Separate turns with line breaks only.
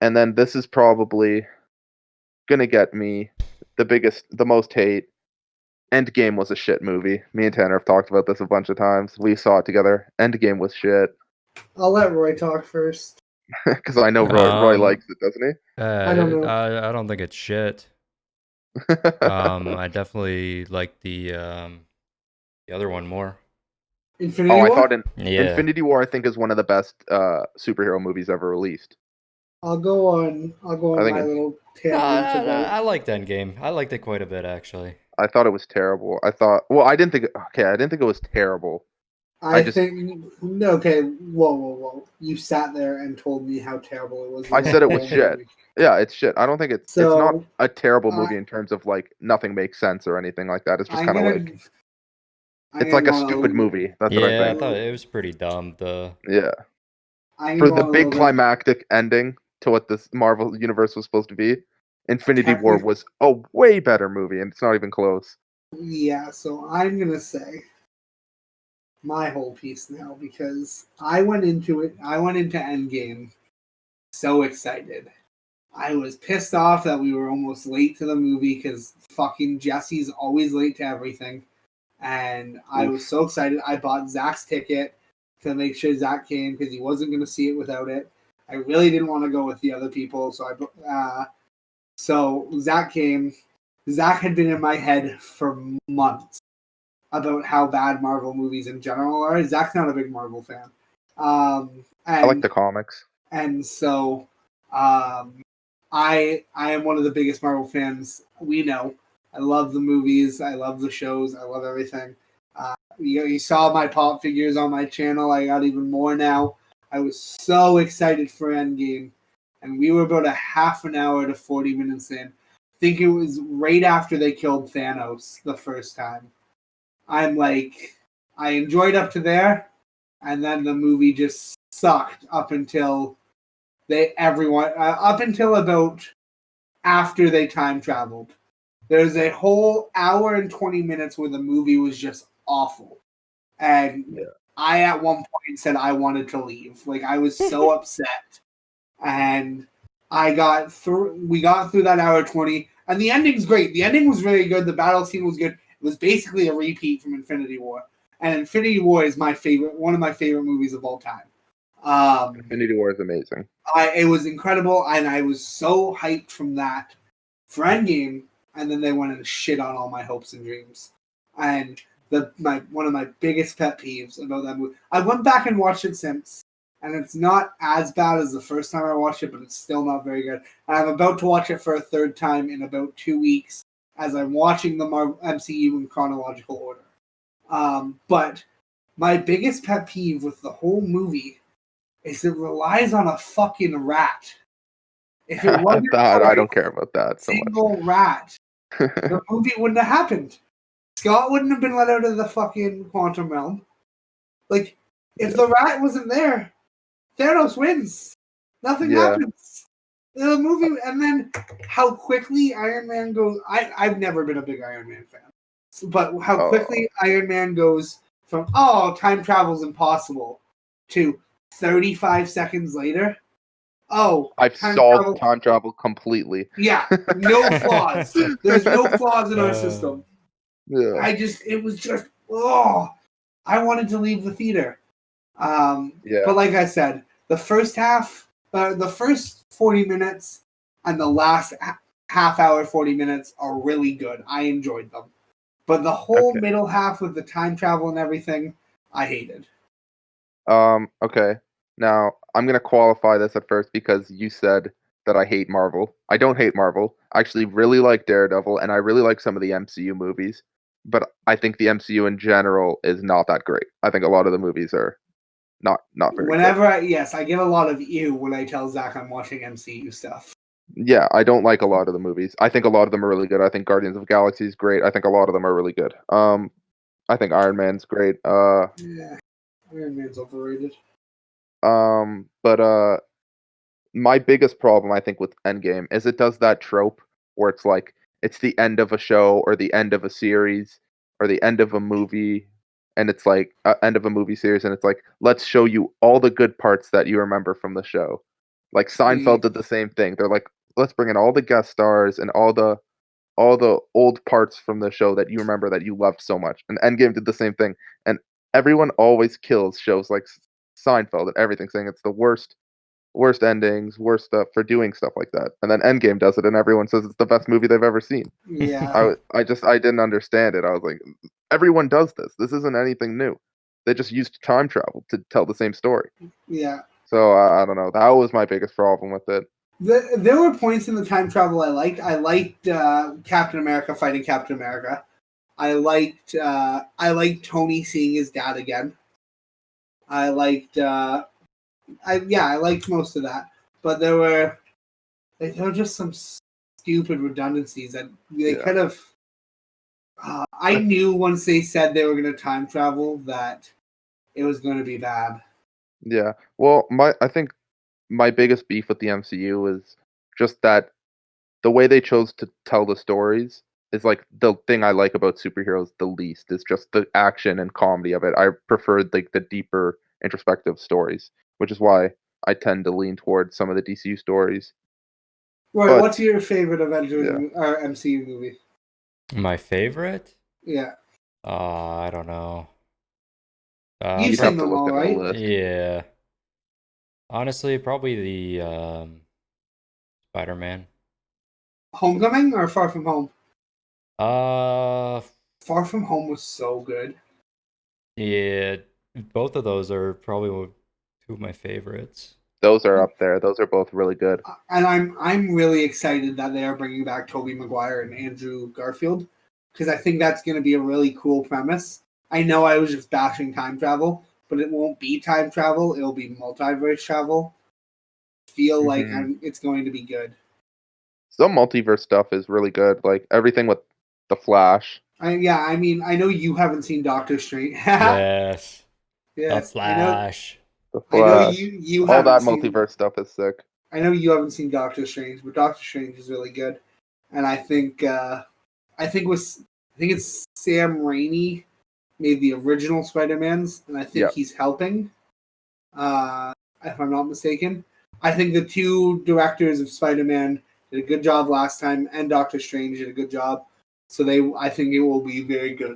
And then this is probably gonna get me the most hate. Endgame was a shit movie. Me and Tanner have talked about this a bunch of times. We saw it together. Endgame was shit.
I'll let Roy talk first.
Because I know Roy
Um,
likes it, doesn't
I don't know.
I don't think it's shit.
he?
I definitely like the other one more.
Oh,
Infinity
I
War?
thought
Yeah.
Infinity War I think is one of the best superhero movies ever released.
I'll go
I
on
think
my little tangent about
I liked Endgame. I liked it quite a bit actually.
I thought it was terrible. I didn't think it was terrible. I
I
just
think no, okay, whoa. You sat there and told me how terrible it was
I
throughout
said
the
it was
whole
shit.
movie.
Yeah, it's shit. I don't think it's not
So
a terrible
I
movie in terms of like nothing makes sense or anything like that. It's just
I'm
kind of
gonna
like
I'm
it's
gonna
like
go
a
on
stupid movie. That's what I
Yeah, I
think.
thought it was pretty dumb. The
Yeah.
I'm gonna
For
go
the
on a
big
little bit
climactic ending to what this Marvel universe was supposed to be, Infinity War
technical.
was a way better movie, and it's not even close.
Yeah, so I'm gonna say my whole piece now because I went into Endgame so excited. I was pissed off that we were almost late to the movie because fucking Jesse's always late to everything. And I was
Oof.
so excited. I bought Zach's ticket to make sure Zach came because he wasn't going to see it without it. I really didn't want to go with the other people, so Zach came. Zach had been in my head for months about how bad Marvel movies in general are. Zach's not a big Marvel fan, um,
I like
and
the comics.
and so um, I am one of the biggest Marvel fans we know. I love the movies. I love the shows. I love everything. You saw my pop figures on my channel. I got even more now. I was so excited for Endgame, and we were about a half an hour to 40 minutes in. I think it was right after they killed Thanos the first time. I'm like, I enjoyed up to there, and then the movie just sucked up until about after they time traveled. There's a whole hour and 20 minutes where the movie was just awful. And
Yeah.
I, at one point, said I wanted to leave. Like, I was so upset. And we got through that hour 20. And the ending's great. The ending was really good. The battle scene was good. It was basically a repeat from Infinity War. And Infinity War is one of my favorite movies of all time.
Infinity War is amazing.
It was incredible, and I was so hyped from that for Endgame, and then they went and shit on all my hopes and dreams. And one of my biggest pet peeves about that movie. I went back and watched it since, and it's not as bad as the first time I watched it, but it's still not very good. And I'm about to watch it for a third time in about 2 weeks as I'm watching the Marvel MCU in chronological order. But my biggest pet peeve with the whole movie is it relies on a fucking rat. If it wasn't
That
for
I
a
don't care about that so
single rat, the
much.
movie wouldn't have happened. Scott wouldn't have been let out of the fucking quantum realm. Like, if
Yeah.
the rat wasn't there, Thanos wins. Nothing
Yeah.
happens. The movie, and then how quickly Iron Man goes. I've never been a big Iron Man fan, but how
Oh,
quickly Iron Man goes from time travel's impossible to 35 seconds later. Oh,
I've
time
solved
travel.
time travel completely.
Yeah, no flaws. There's no flaws in our
uh,
system.
Yeah.
It was just, I wanted to leave the theater.
Yeah.
But like I said, the first 40 minutes and the last half hour, 40 minutes are really good. I enjoyed them. But the whole
Okay.
middle half with the time travel and everything, I hated.
Okay. Now, I'm gonna qualify this at first because you said that I hate Marvel. I don't hate Marvel. I actually really like Daredevil, and I really like some of the MCU movies. But I think the MCU in general is not that great. I think a lot of the movies are not very good.
Yes, I get a lot of ew when I tell Zach I'm watching MCU stuff.
Yeah, I don't like a lot of the movies. I think a lot of them are really good. I think Guardians of the Galaxy is great. I think a lot of them are really good. I think Iron Man's great.
Yeah, Iron Man's overrated.
But my biggest problem I think with Endgame is it does that trope where it's like it's the end of a show or the end of a series or the end of a movie and it's like end of a movie series and it's like let's show you all the good parts that you remember from the show. Like Seinfeld did the same thing. They're like, let's bring in all the guest stars and all the old parts from the show that you remember that you loved so much. And Endgame did the same thing. And everyone always kills shows like Seinfeld and everything, saying it's the worst endings, worst stuff for doing stuff like that. And then Endgame does it, and everyone says it's the best movie they've ever seen.
Yeah.
I didn't understand it. I was like, everyone does this. This isn't anything new. They just used time travel to tell the same story.
Yeah.
So I don't know. That was my biggest problem with it.
There were points in the time travel I liked. I liked Captain America fighting Captain America. I liked Tony seeing his dad again. I liked I liked most of that. But there were just some stupid redundancies that they could have. I knew once they said they were going to time travel that it was going to be bad.
Yeah. Well, I think my biggest beef with the MCU is just that the way they chose to tell the stories is like the thing I like about superheroes the least is just the action and comedy of it. I prefer like the deeper introspective stories, which is why I tend to lean towards some of the DCU stories.
Right,
But
what's your favorite Avengers
yeah.
or MCU movie?
My favorite?
Yeah.
I don't know.
You've
You'd have
seen
to
them
look
all,
at the
right?
list.
Yeah. Honestly, probably the Spider-Man.
Homecoming or Far From Home?
Uh,
Far From Home was so good.
yeah, both of those are probably two of my favorites.
Those are up there. Those are both really good.
And I'm really excited that they are bringing back Tobey Maguire and Andrew Garfield because I think that's going to be a really cool premise. I know I was just bashing time travel, but it won't be time travel. It'll be multiverse travel. Feel like it's going to be good.
Some multiverse stuff is really good. Like everything with the Flash.
I know you haven't seen Doctor Strange.
Yes, the
Yes,
Flash.
The
I know
Flash.
you
All
haven't
that
seen.
multiverse stuff is sick.
I know you haven't seen Doctor Strange, but Doctor Strange is really good, and I think it's Sam Raimi made the original Spider-Mans, and I think
Yeah.
he's helping. If I'm not mistaken, I think the two directors of Spider-Man did a good job last time, and Doctor Strange did a good job. So I think it will be very good.